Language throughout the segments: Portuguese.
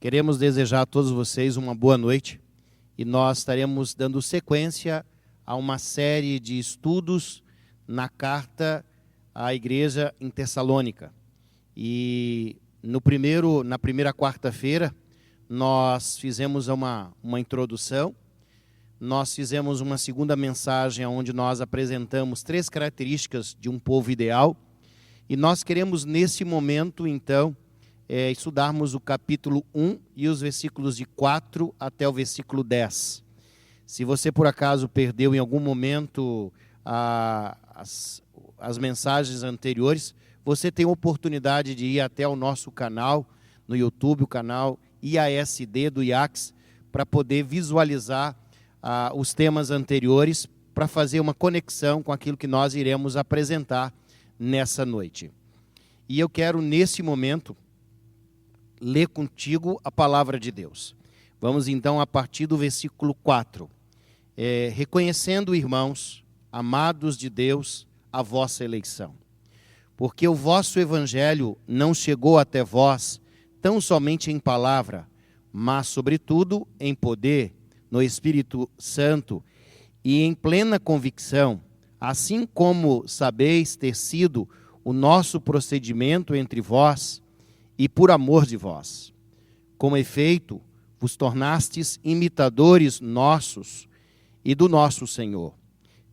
Queremos desejar a todos vocês uma boa noite e nós estaremos dando sequência a uma série de estudos na carta à igreja em Tessalônica. E na primeira quarta-feira nós fizemos uma introdução, nós fizemos uma segunda mensagem onde nós apresentamos 3 características de um povo ideal e nós queremos nesse momento então estudarmos o capítulo 1 e os versículos de 4 até o versículo 10. Se você, por acaso, perdeu em algum momento as mensagens anteriores, você tem a oportunidade de ir até o nosso canal no YouTube, o canal IASD do IACS, para poder visualizar os temas anteriores, para fazer uma conexão com aquilo que nós iremos apresentar nessa noite. E eu quero, nesse momento, ler contigo a palavra de Deus. Vamos então a partir do versículo 4. Reconhecendo, irmãos, amados de Deus, a vossa eleição. Porque o vosso evangelho não chegou até vós tão somente em palavra, mas sobretudo em poder, no Espírito Santo e em plena convicção, assim como sabeis ter sido o nosso procedimento entre vós, e por amor de vós. Com efeito, vos tornastes imitadores nossos e do nosso Senhor,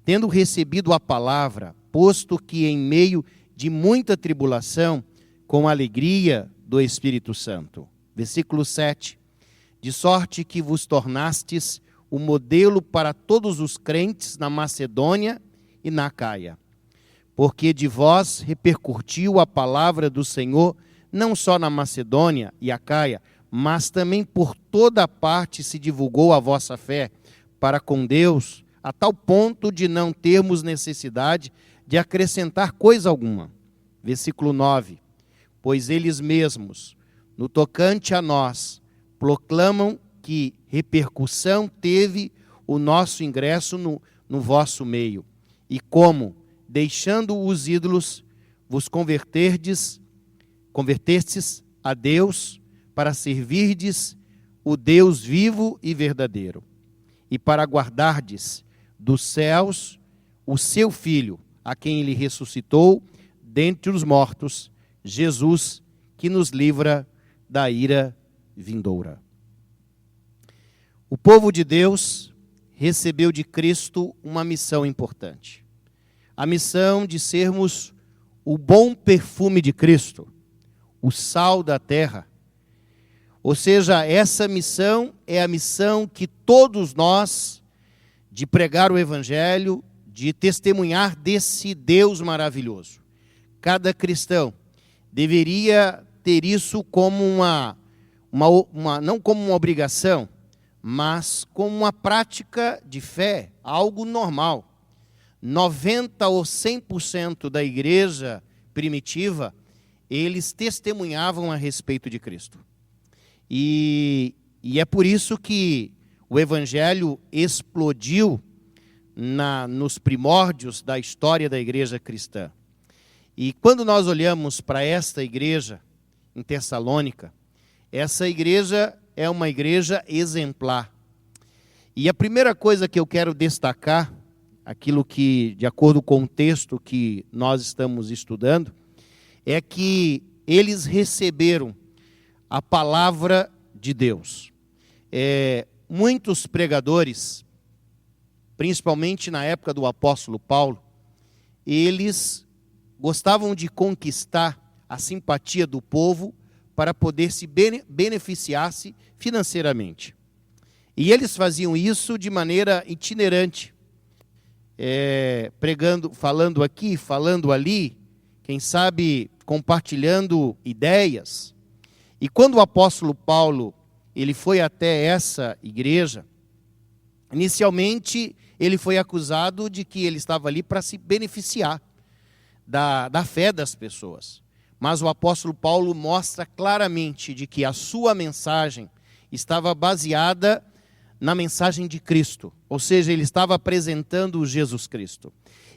tendo recebido a palavra, posto que em meio de muita tribulação, com alegria do Espírito Santo. Versículo 7. De sorte que vos tornastes o modelo para todos os crentes na Macedônia e na Acaia. Porque de vós repercutiu a palavra do Senhor não só na Macedônia e Acaia, mas também por toda a parte se divulgou a vossa fé para com Deus, a tal ponto de não termos necessidade de acrescentar coisa alguma. Versículo 9. Pois eles mesmos, no tocante a nós, proclamam que repercussão teve o nosso ingresso no vosso meio, e como, deixando os ídolos, vos convertestes a Deus para servirdes o Deus vivo e verdadeiro, e para guardardes dos céus o seu Filho, a quem ele ressuscitou dentre os mortos, Jesus, que nos livra da ira vindoura. O povo de Deus recebeu de Cristo uma missão importante. A missão de sermos o bom perfume de Cristo, o sal da terra. Ou seja, essa missão é a missão que todos nós, de pregar o Evangelho, de testemunhar desse Deus maravilhoso. Cada cristão deveria ter isso como não como uma obrigação, mas como uma prática de fé, algo normal. 90% ou 100% da igreja primitiva, eles testemunhavam a respeito de Cristo. E é por isso que o Evangelho explodiu nos primórdios da história da igreja cristã. E quando nós olhamos para esta igreja em Tessalônica, essa igreja é uma igreja exemplar. E a primeira coisa que eu quero destacar, aquilo que, de acordo com o texto que nós estamos estudando, é que eles receberam a palavra de Deus. Muitos pregadores, principalmente na época do apóstolo Paulo, eles gostavam de conquistar a simpatia do povo para poder se beneficiar-se financeiramente. E eles faziam isso de maneira itinerante, pregando, falando aqui, falando ali, quem sabe compartilhando ideias. E quando o apóstolo Paulo ele foi até essa igreja, inicialmente ele foi acusado de que ele estava ali para se beneficiar da fé das pessoas. Mas o apóstolo Paulo mostra claramente de que a sua mensagem estava baseada na mensagem de Cristo. Ou seja, ele estava apresentando Jesus Cristo.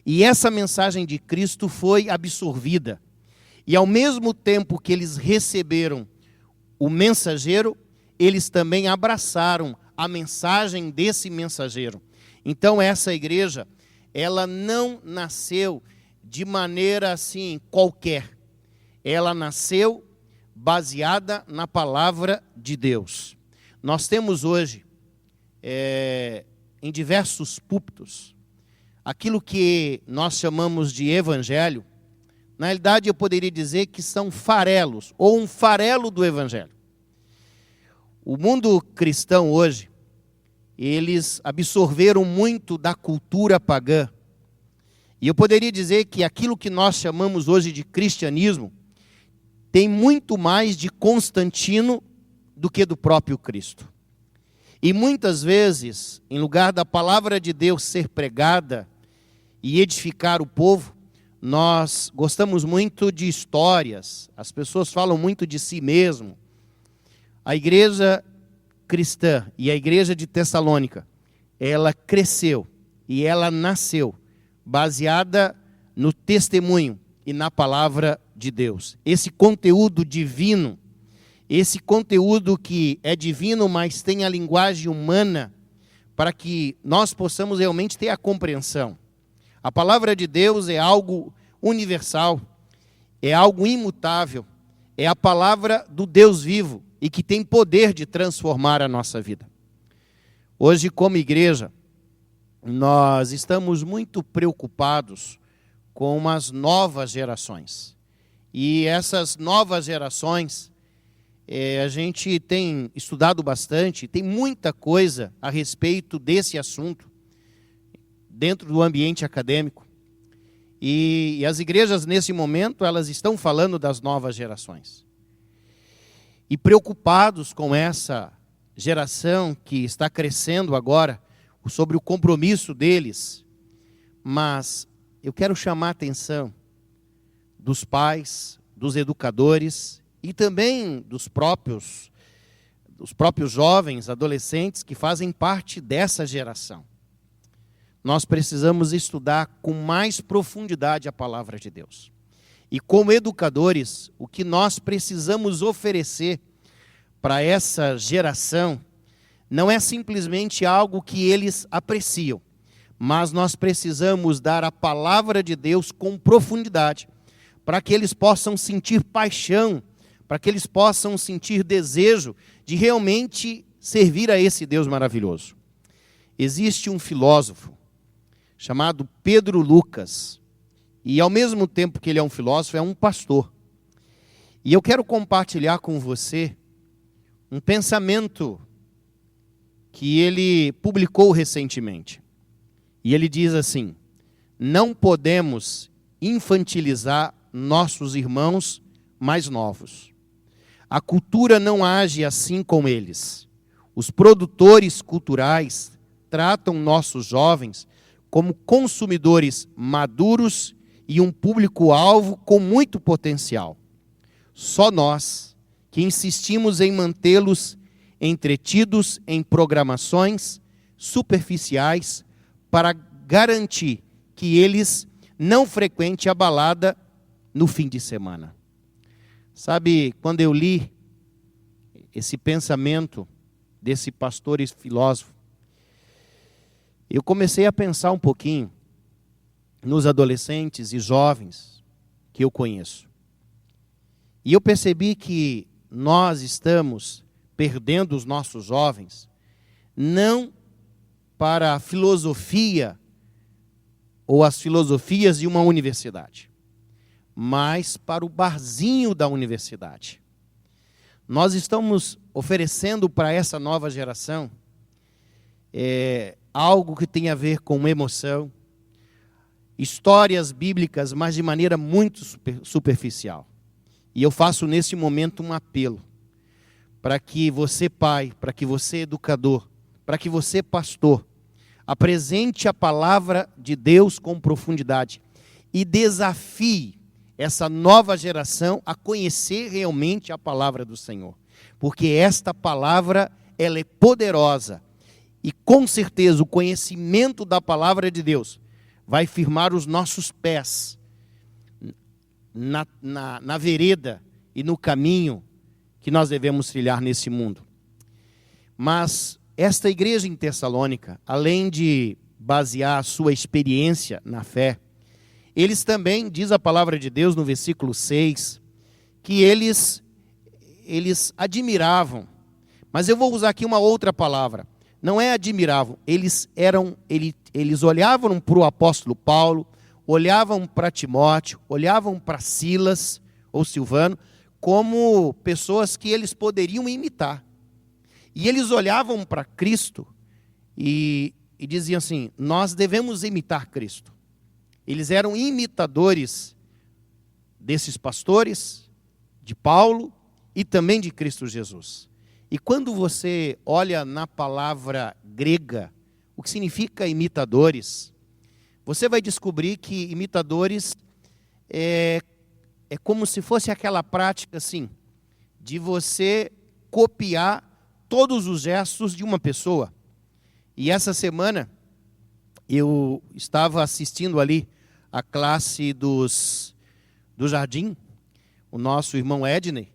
E essa mensagem de Cristo foi absorvida. E ao mesmo tempo que eles receberam o mensageiro, eles também abraçaram a mensagem desse mensageiro. Então essa igreja, ela não nasceu de maneira assim qualquer. Ela nasceu baseada na palavra de Deus. Nós temos hoje, em diversos púlpitos, aquilo que nós chamamos de evangelho. Na realidade, eu poderia dizer que são farelos, ou um farelo do evangelho. O mundo cristão hoje, eles absorveram muito da cultura pagã. E eu poderia dizer que aquilo que nós chamamos hoje de cristianismo tem muito mais de Constantino do que do próprio Cristo. E muitas vezes, em lugar da palavra de Deus ser pregada e edificar o povo, nós gostamos muito de histórias, as pessoas falam muito de si mesmo. A igreja cristã e a igreja de Tessalônica, ela cresceu e ela nasceu baseada no testemunho e na palavra de Deus. Esse conteúdo divino, esse conteúdo que é divino, mas tem a linguagem humana, para que nós possamos realmente ter a compreensão. A palavra de Deus é algo universal, é algo imutável, é a palavra do Deus vivo e que tem poder de transformar a nossa vida. Hoje, como igreja, nós estamos muito preocupados com as novas gerações. E essas novas gerações, a gente tem estudado bastante, tem muita coisa a respeito desse assunto dentro do ambiente acadêmico. E as igrejas, nesse momento, elas estão falando das novas gerações. E preocupados com essa geração que está crescendo agora, sobre o compromisso deles. Mas eu quero chamar a atenção dos pais, dos educadores e também dos próprios jovens, adolescentes que fazem parte dessa geração. Nós precisamos estudar com mais profundidade a palavra de Deus. E como educadores, o que nós precisamos oferecer para essa geração não é simplesmente algo que eles apreciam, mas nós precisamos dar a palavra de Deus com profundidade, para que eles possam sentir paixão, para que eles possam sentir desejo de realmente servir a esse Deus maravilhoso. Existe um filósofo chamado Pedro Lucas, e ao mesmo tempo que ele é um filósofo, é um pastor. E eu quero compartilhar com você um pensamento que ele publicou recentemente. E ele diz assim: não podemos infantilizar nossos irmãos mais novos. A cultura não age assim com eles. Os produtores culturais tratam nossos jovens como consumidores maduros e um público-alvo com muito potencial. Só nós, que insistimos em mantê-los entretidos em programações superficiais para garantir que eles não frequentem a balada no fim de semana. Sabe, quando eu li esse pensamento desse pastor e filósofo, eu comecei a pensar um pouquinho nos adolescentes e jovens que eu conheço. E eu percebi que nós estamos perdendo os nossos jovens, não para a filosofia ou as filosofias de uma universidade, mas para o barzinho da universidade. Nós estamos oferecendo para essa nova geração algo que tem a ver com emoção, histórias bíblicas, mas de maneira muito superficial. E eu faço nesse momento um apelo para que você, pai, para que você, educador, para que você, pastor, apresente a palavra de Deus com profundidade e desafie essa nova geração a conhecer realmente a palavra do Senhor. Porque esta palavra, ela é poderosa. E com certeza o conhecimento da palavra de Deus vai firmar os nossos pés na vereda e no caminho que nós devemos trilhar nesse mundo. Mas esta igreja em Tessalônica, além de basear a sua experiência na fé, eles também, diz a palavra de Deus no versículo 6, que eles admiravam. Mas eu vou usar aqui uma outra palavra. Não é admiravam, eles olhavam para o apóstolo Paulo, olhavam para Timóteo, olhavam para Silas ou Silvano, como pessoas que eles poderiam imitar. E eles olhavam para Cristo e diziam assim: nós devemos imitar Cristo. Eles eram imitadores desses pastores, de Paulo e também de Cristo Jesus. E quando você olha na palavra grega, o que significa imitadores, você vai descobrir que imitadores é como se fosse aquela prática assim, de você copiar todos os gestos de uma pessoa. E essa semana eu estava assistindo ali a classe do Jardim, o nosso irmão Edney,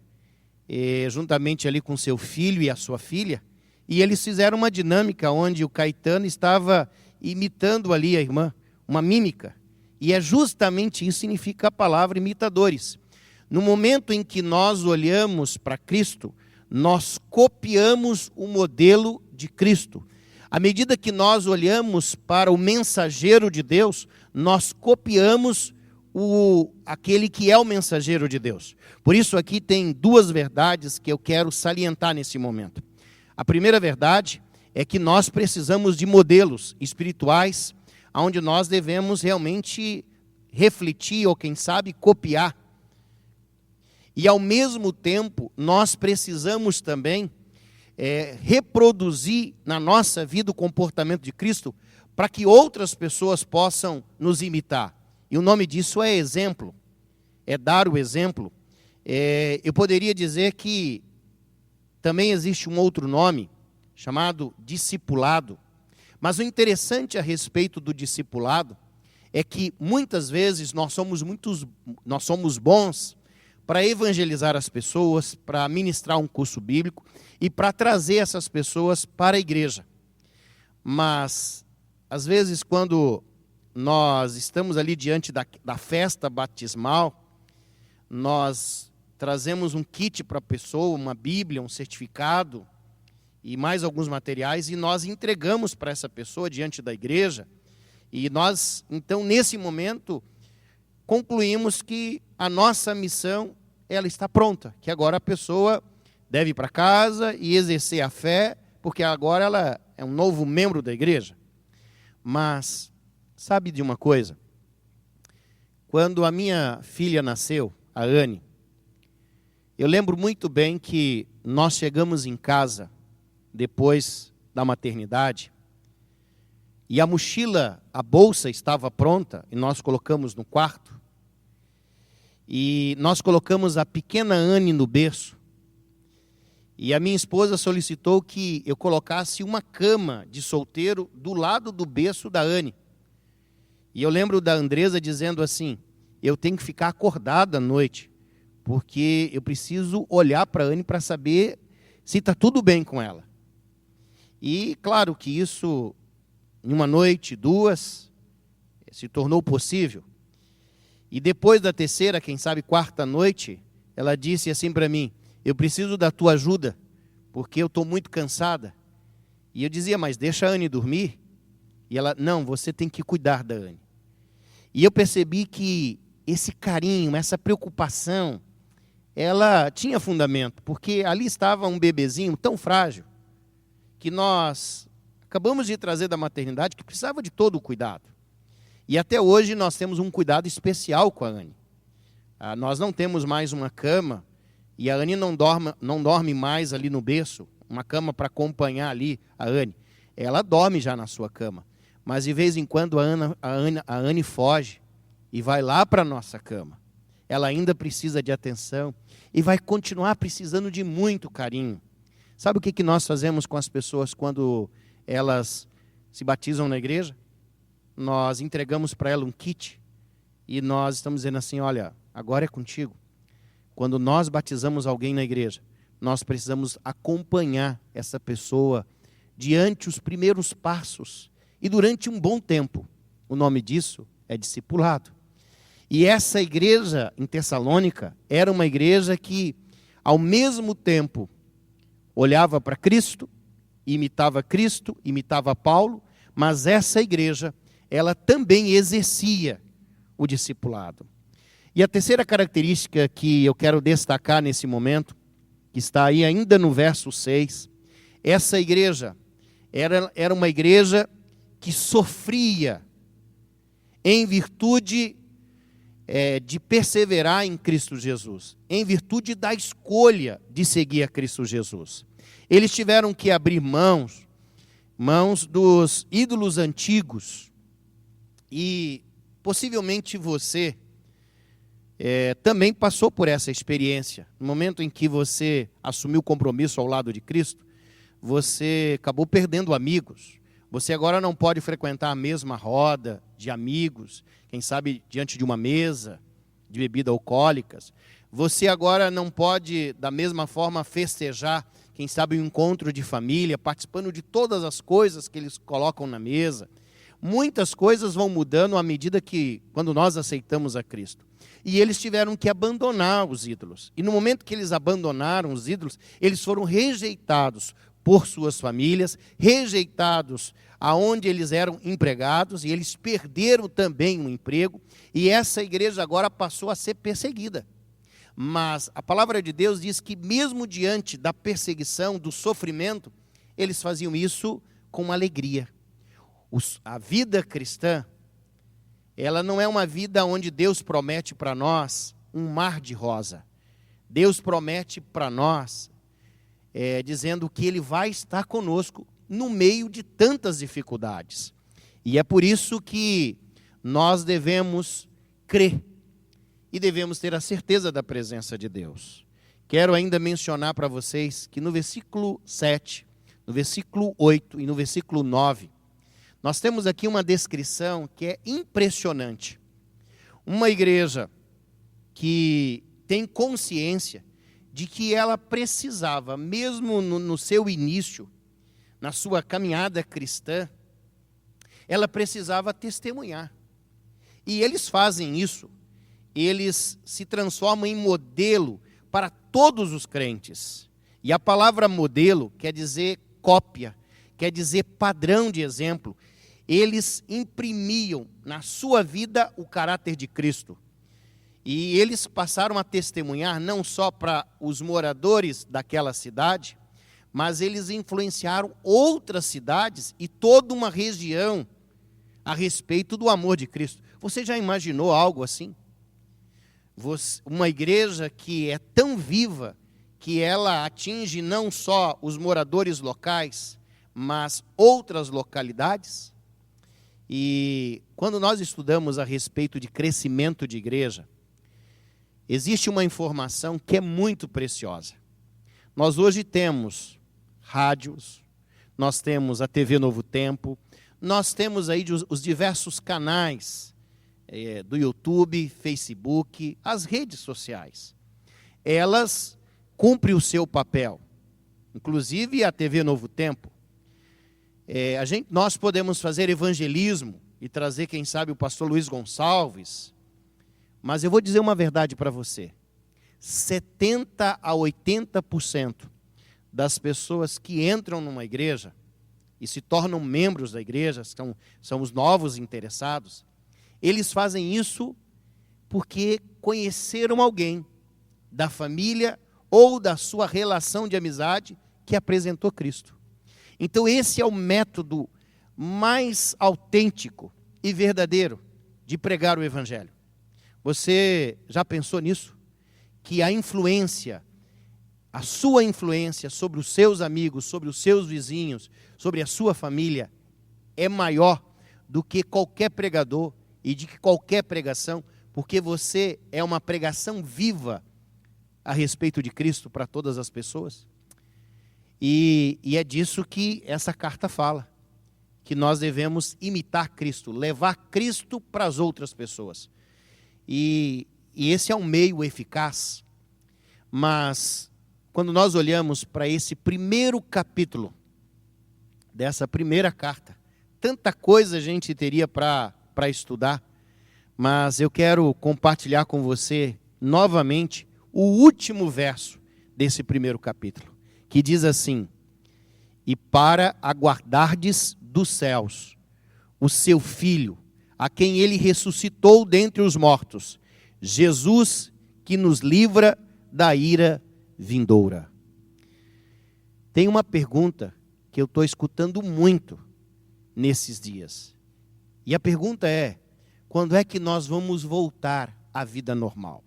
juntamente ali com seu filho e a sua filha, e eles fizeram uma dinâmica onde o Caetano estava imitando ali a irmã, uma mímica. E é justamente isso que significa a palavra imitadores. No momento em que nós olhamos para Cristo, nós copiamos o modelo de Cristo. À medida que nós olhamos para o mensageiro de Deus, nós copiamos aquele que é o mensageiro de Deus. Por isso aqui tem duas verdades que eu quero salientar nesse momento. A primeira verdade é que nós precisamos de modelos espirituais, onde nós devemos realmente refletir, ou quem sabe, copiar. E ao mesmo tempo, nós precisamos também reproduzir na nossa vida o comportamento de Cristo, para que outras pessoas possam nos imitar. E o nome disso é exemplo, é dar o exemplo. Eu poderia dizer que também existe um outro nome, chamado discipulado. Mas o interessante a respeito do discipulado é que muitas vezes nós somos bons para evangelizar as pessoas, para ministrar um curso bíblico e para trazer essas pessoas para a igreja. Mas, às vezes, quando nós estamos ali diante da festa batismal, nós trazemos um kit para a pessoa, uma Bíblia, um certificado e mais alguns materiais, e nós entregamos para essa pessoa diante da igreja. E nós, então, nesse momento, concluímos que a nossa missão, ela está pronta, que agora a pessoa deve ir para casa e exercer a fé, porque agora ela é um novo membro da igreja. Mas, sabe de uma coisa? Quando a minha filha nasceu, a Anne, eu lembro muito bem que nós chegamos em casa depois da maternidade, e a mochila, a bolsa estava pronta, e nós colocamos no quarto, e nós colocamos a pequena Anne no berço, e a minha esposa solicitou que eu colocasse uma cama de solteiro do lado do berço da Anne. E eu lembro da Andresa dizendo assim: eu tenho que ficar acordada à noite, porque eu preciso olhar para a Anne para saber se está tudo bem com ela. E claro que isso, em uma noite, duas, se tornou possível. E depois da terceira, quem sabe quarta noite, ela disse assim para mim: eu preciso da tua ajuda, porque eu estou muito cansada. E eu dizia: mas deixa a Anne dormir. E ela: não, você tem que cuidar da Anne. E eu percebi que esse carinho, essa preocupação, ela tinha fundamento, porque ali estava um bebezinho tão frágil, que nós acabamos de trazer da maternidade, que precisava de todo o cuidado. E até hoje nós temos um cuidado especial com a Anne. Nós não temos mais uma cama, e a Anne não dorme mais ali no berço, uma cama para acompanhar ali a Anne. Ela dorme já na sua cama. Mas de vez em quando a Anne foge e vai lá para a nossa cama. Ela ainda precisa de atenção e vai continuar precisando de muito carinho. Sabe o que nós fazemos com as pessoas quando elas se batizam na igreja? Nós entregamos para ela um kit e nós estamos dizendo assim: olha, agora é contigo. Quando nós batizamos alguém na igreja, nós precisamos acompanhar essa pessoa diante os primeiros passos e durante um bom tempo. O nome disso é discipulado. E essa igreja em Tessalônica era uma igreja que, ao mesmo tempo, olhava para Cristo, imitava Paulo, mas essa igreja, ela também exercia o discipulado. E a terceira característica que eu quero destacar nesse momento, que está aí ainda no verso 6, essa igreja era uma igreja que sofria em virtude de perseverar em Cristo Jesus, em virtude da escolha de seguir a Cristo Jesus. Eles tiveram que abrir mãos dos ídolos antigos, e possivelmente você também passou por essa experiência. No momento em que você assumiu o compromisso ao lado de Cristo, você acabou perdendo amigos. Você agora não pode frequentar a mesma roda de amigos, quem sabe diante de uma mesa de bebidas alcoólicas. Você agora não pode, da mesma forma, festejar, quem sabe, um encontro de família, participando de todas as coisas que eles colocam na mesa. Muitas coisas vão mudando à medida que, quando nós aceitamos a Cristo. E eles tiveram que abandonar os ídolos. E no momento que eles abandonaram os ídolos, eles foram rejeitados por suas famílias, rejeitados aonde eles eram empregados, e eles perderam também um emprego, e essa igreja agora passou a ser perseguida. Mas a palavra de Deus diz que mesmo diante da perseguição, do sofrimento, eles faziam isso com alegria. A vida cristã, ela não é uma vida onde Deus promete para nós um mar de rosa. Deus promete para nós, dizendo que Ele vai estar conosco no meio de tantas dificuldades. E é por isso que nós devemos crer e devemos ter a certeza da presença de Deus. Quero ainda mencionar para vocês que no versículo 7, no versículo 8 e no versículo 9, nós temos aqui uma descrição que é impressionante. Uma igreja que tem consciência de que ela precisava, mesmo no seu início, na sua caminhada cristã, ela precisava testemunhar. E eles fazem isso. Eles se transformam em modelo para todos os crentes. E a palavra modelo quer dizer cópia, quer dizer padrão de exemplo. Eles imprimiam na sua vida o caráter de Cristo. E eles passaram a testemunhar não só para os moradores daquela cidade, mas eles influenciaram outras cidades e toda uma região a respeito do amor de Cristo. Você já imaginou algo assim? Uma igreja que é tão viva que ela atinge não só os moradores locais, mas outras localidades? E quando nós estudamos a respeito de crescimento de igreja, existe uma informação que é muito preciosa. Nós hoje temos rádios, nós temos a TV Novo Tempo, nós temos aí os diversos canais do YouTube, Facebook, as redes sociais. Elas cumprem o seu papel, inclusive a TV Novo Tempo. Nós podemos fazer evangelismo e trazer, quem sabe, o pastor Luiz Gonçalves, mas eu vou dizer uma verdade para você. 70% a 80% das pessoas que entram numa igreja e se tornam membros da igreja, são os novos interessados, eles fazem isso porque conheceram alguém da família ou da sua relação de amizade que apresentou Cristo. Então esse é o método mais autêntico e verdadeiro de pregar o evangelho. Você já pensou nisso? Que a sua influência sobre os seus amigos, sobre os seus vizinhos, sobre a sua família é maior do que qualquer pregador e de qualquer pregação, porque você é uma pregação viva a respeito de Cristo para todas as pessoas. E é disso que essa carta fala, que nós devemos imitar Cristo, levar Cristo para as outras pessoas. E esse é um meio eficaz, mas quando nós olhamos para esse primeiro capítulo dessa primeira carta, tanta coisa a gente teria para estudar, mas eu quero compartilhar com você novamente o último verso desse primeiro capítulo, que diz assim: e para aguardardes dos céus o seu Filho, a quem ele ressuscitou dentre os mortos, Jesus, que nos livra da ira vindoura. Tem uma pergunta que eu estou escutando muito nesses dias. E a pergunta é: quando é que nós vamos voltar à vida normal?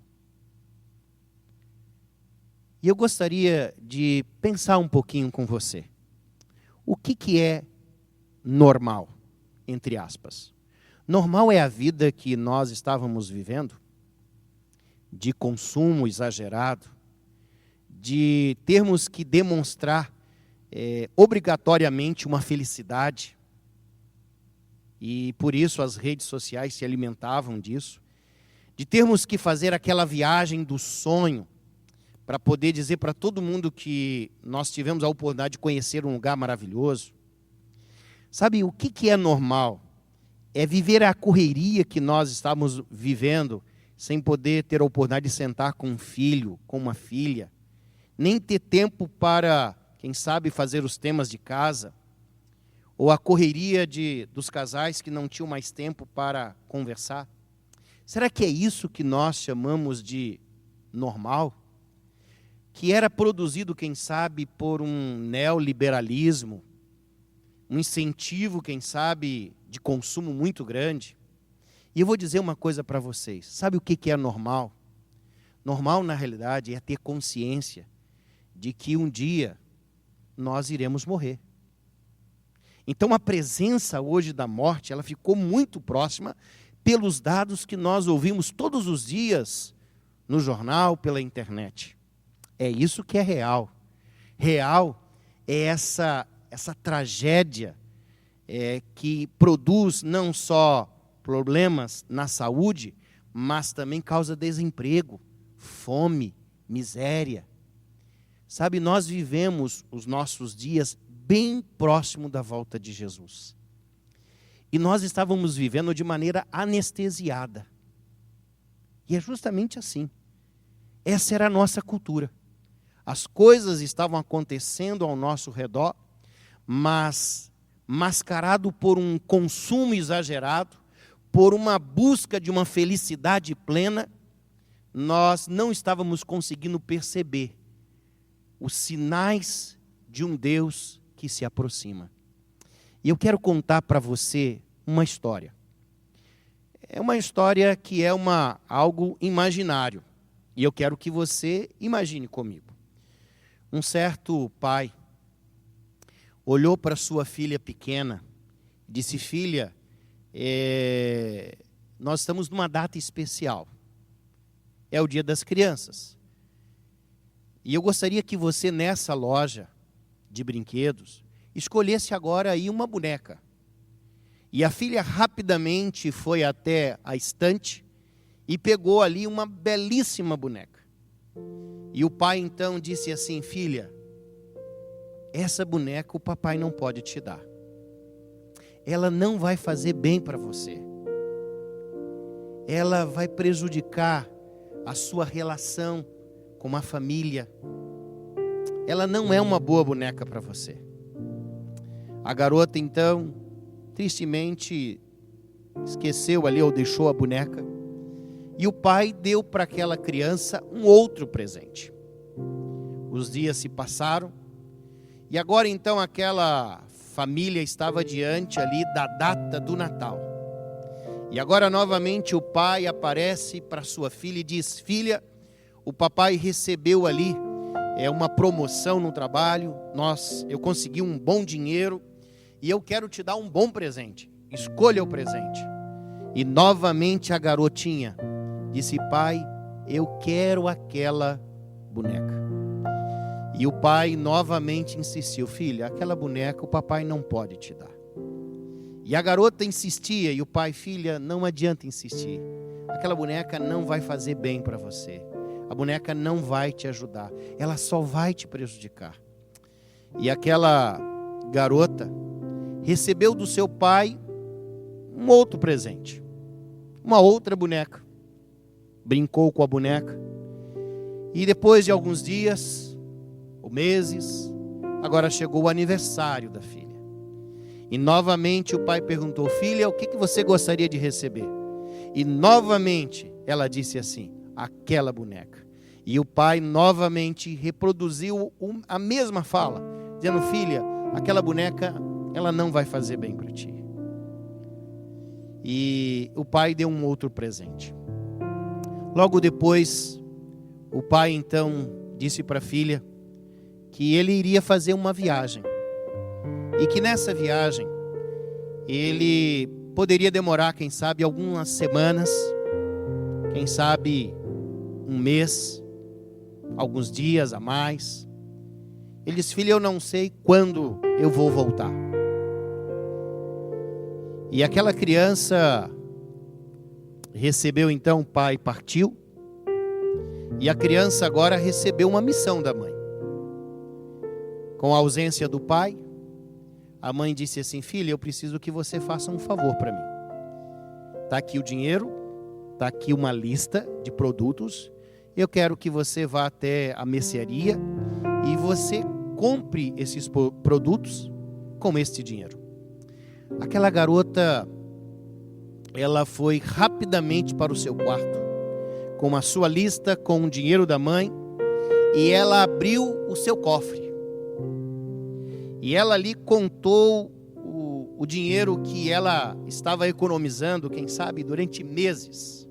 E eu gostaria de pensar um pouquinho com você. O que é normal, entre aspas? Normal é a vida que nós estávamos vivendo, de consumo exagerado, de termos que demonstrar obrigatoriamente uma felicidade, e por isso as redes sociais se alimentavam disso, de termos que fazer aquela viagem do sonho, para poder dizer para todo mundo que nós tivemos a oportunidade de conhecer um lugar maravilhoso. Sabe, o que é normal? É viver a correria que nós estávamos vivendo, sem poder ter a oportunidade de sentar com um filho, com uma filha, nem ter tempo para, quem sabe, fazer os temas de casa, ou a correria dos casais que não tinham mais tempo para conversar. Será que é isso que nós chamamos de normal? Que era produzido, quem sabe, por um neoliberalismo, um incentivo, quem sabe, de consumo muito grande. E eu vou dizer uma coisa para vocês. Sabe o que é normal? Normal, na realidade, é ter consciência de que um dia nós iremos morrer. Então, a presença hoje da morte, ela ficou muito próxima pelos dados que nós ouvimos todos os dias no jornal, pela internet. É isso que é real. Real é essa tragédia que produz não só problemas na saúde, mas também causa desemprego, fome, miséria. Sabe, nós vivemos os nossos dias bem próximo da volta de Jesus. E nós estávamos vivendo de maneira anestesiada. E é justamente assim. Essa era a nossa cultura. As coisas estavam acontecendo ao nosso redor, mas mascarado por um consumo exagerado, por uma busca de uma felicidade plena, nós não estávamos conseguindo perceber os sinais de um Deus que se aproxima. E eu quero contar para você uma história. É uma história que é algo imaginário. E eu quero que você imagine comigo. Um certo pai olhou para sua filha pequena e disse: filha, nós estamos numa data especial. É o Dia das Crianças. E eu gostaria que você, nessa loja de brinquedos, escolhesse agora aí uma boneca. E a filha rapidamente foi até a estante e pegou ali uma belíssima boneca. E o pai então disse assim: filha, essa boneca o papai não pode te dar. Ela não vai fazer bem para você. Ela vai prejudicar a sua relação com a família. Ela não é uma boa boneca para você. A garota então, tristemente, esqueceu ali ou deixou a boneca. E o pai deu para aquela criança um outro presente. Os dias se passaram. E agora então aquela família estava diante ali da data do Natal. E agora novamente o pai aparece para sua filha e diz: filha, o papai recebeu ali uma promoção no trabalho, eu consegui um bom dinheiro e eu quero te dar um bom presente. Escolha o presente. E novamente a garotinha disse: pai, eu quero aquela boneca. E o pai novamente insistiu: filha, aquela boneca o papai não pode te dar. E a garota insistia e o pai: filha, não adianta insistir. Aquela boneca não vai fazer bem para você. a boneca não vai te ajudar, ela só vai te prejudicar. E aquela garota recebeu do seu pai um outro presente, uma outra boneca. Brincou com a boneca. E depois de alguns dias, ou meses, agora chegou o aniversário da filha. E novamente o pai perguntou: filha, o que você gostaria de receber? E novamente ela disse assim: aquela boneca. E o pai novamente reproduziu a mesma fala, dizendo: filha, aquela boneca, ela não vai fazer bem para ti. E o pai deu um outro presente. Logo depois, o pai então disse para a filha que ele iria fazer uma viagem. E que nessa viagem, ele poderia demorar, quem sabe, algumas semanas, quem sabe um mês, alguns dias a mais. Ele disse: filha, eu não sei quando eu vou voltar. E aquela criança recebeu então, o pai partiu, e a criança agora recebeu uma missão da mãe. Com a ausência do pai, a mãe disse assim: filha, eu preciso que você faça um favor para mim. Está aqui o dinheiro, está aqui uma lista de produtos, eu quero que você vá até a mercearia e você compre esses produtos com este dinheiro. Aquela garota, ela foi rapidamente para o seu quarto, com a sua lista, com o dinheiro da mãe, e ela abriu o seu cofre. E ela ali contou o dinheiro que ela estava economizando, quem sabe, durante meses.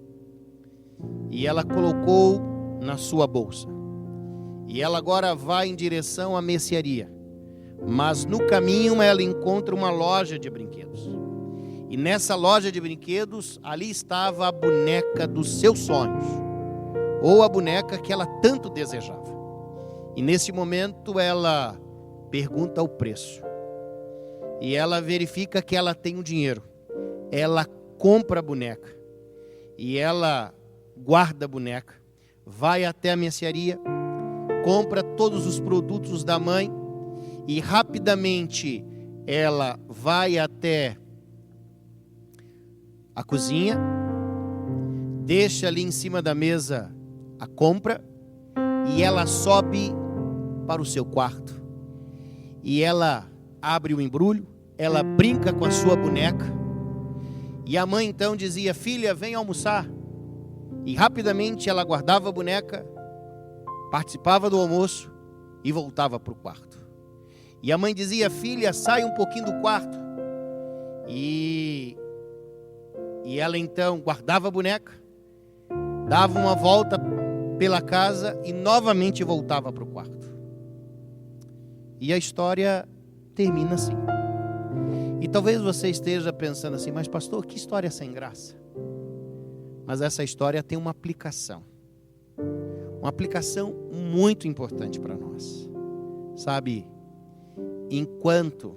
E ela colocou na sua bolsa. E ela agora vai em direção à mercearia. Mas no caminho ela encontra uma loja de brinquedos. E nessa loja de brinquedos, ali estava a boneca dos seus sonhos, ou a boneca que ela tanto desejava. E nesse momento ela pergunta o preço. E ela verifica que ela tem o dinheiro. Ela compra a boneca. E ela guarda a boneca. Vai até a mercearia, compra todos os produtos da mãe. E rapidamente ela vai até a cozinha, deixa ali em cima da mesa a compra e ela sobe para o seu quarto. E ela abre o embrulho, ela brinca com a sua boneca. E a mãe então dizia: filha, vem almoçar. E rapidamente ela guardava a boneca, participava do almoço e voltava para o quarto. E a mãe dizia: filha, sai um pouquinho do quarto. E ela então guardava a boneca, dava uma volta pela casa e novamente voltava para o quarto. E a história termina assim. E talvez você esteja pensando assim: mas pastor, que história sem graça. Mas essa história tem uma aplicação muito importante para nós. Sabe, enquanto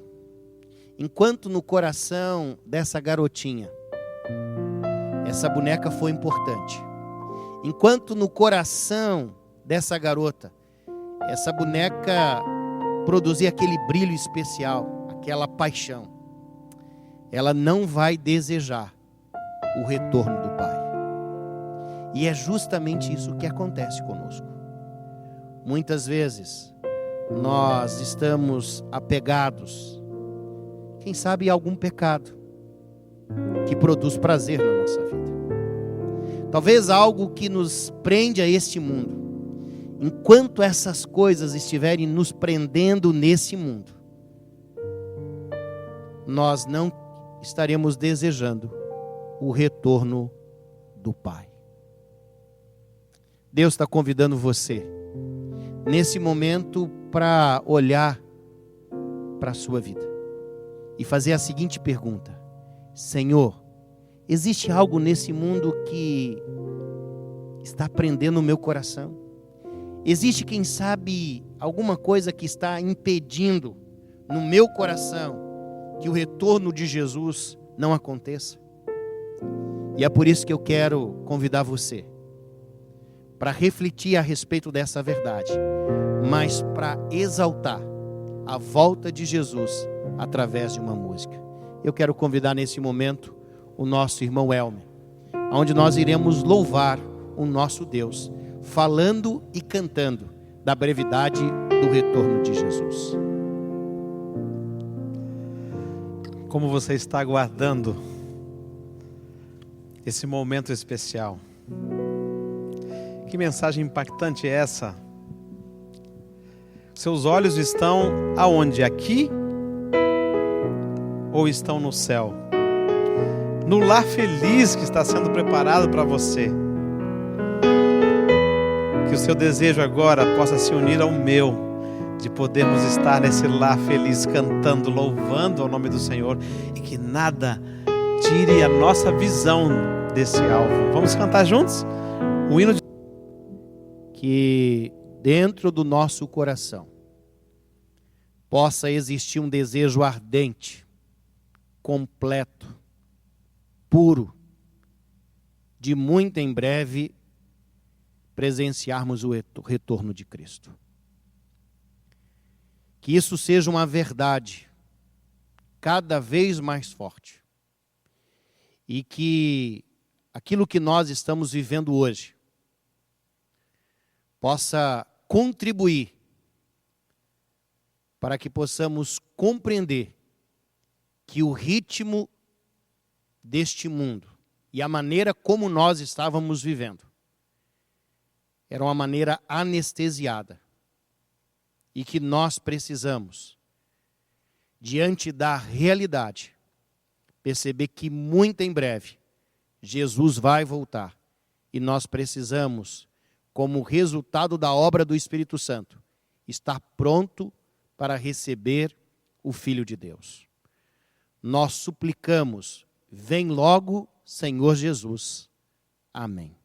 no coração dessa garotinha, essa boneca foi importante. Enquanto no coração dessa garota, essa boneca produzia aquele brilho especial, aquela paixão, ela não vai desejar o retorno do Pai. E é justamente isso que acontece conosco. Muitas vezes nós estamos apegados, quem sabe, a algum pecado que produz prazer na nossa vida. Talvez algo que nos prende a este mundo. Enquanto essas coisas estiverem nos prendendo nesse mundo, nós não estaremos desejando o retorno do Pai. Deus está convidando você, nesse momento, para olhar para a sua vida e fazer a seguinte pergunta: Senhor, existe algo nesse mundo que está prendendo o meu coração? Existe, quem sabe, alguma coisa que está impedindo no meu coração que o retorno de Jesus não aconteça? E é por isso que eu quero convidar você para refletir a respeito dessa verdade, mas para exaltar a volta de Jesus através de uma música. Eu quero convidar nesse momento o nosso irmão Elmer, onde nós iremos louvar o nosso Deus, falando e cantando da brevidade do retorno de Jesus. Como você está aguardando esse momento especial? Que mensagem impactante é essa? Seus olhos estão aonde? Aqui? Ou estão no céu? No lar feliz que está sendo preparado para você. Que o seu desejo agora possa se unir ao meu, de podermos estar nesse lar feliz, cantando, louvando ao nome do Senhor, e que nada tire a nossa visão desse alvo. Vamos cantar juntos? O hino de... Que dentro do nosso coração possa existir um desejo ardente, completo, puro, de muito em breve presenciarmos o retorno de Cristo. Que isso seja uma verdade cada vez mais forte. E que aquilo que nós estamos vivendo hoje possa contribuir para que possamos compreender que o ritmo deste mundo e a maneira como nós estávamos vivendo era uma maneira anestesiada e que nós precisamos, diante da realidade, perceber que muito em breve Jesus vai voltar e nós precisamos, como resultado da obra do Espírito Santo, estar pronto para receber o Filho de Deus. Nós suplicamos, vem logo, Senhor Jesus. Amém.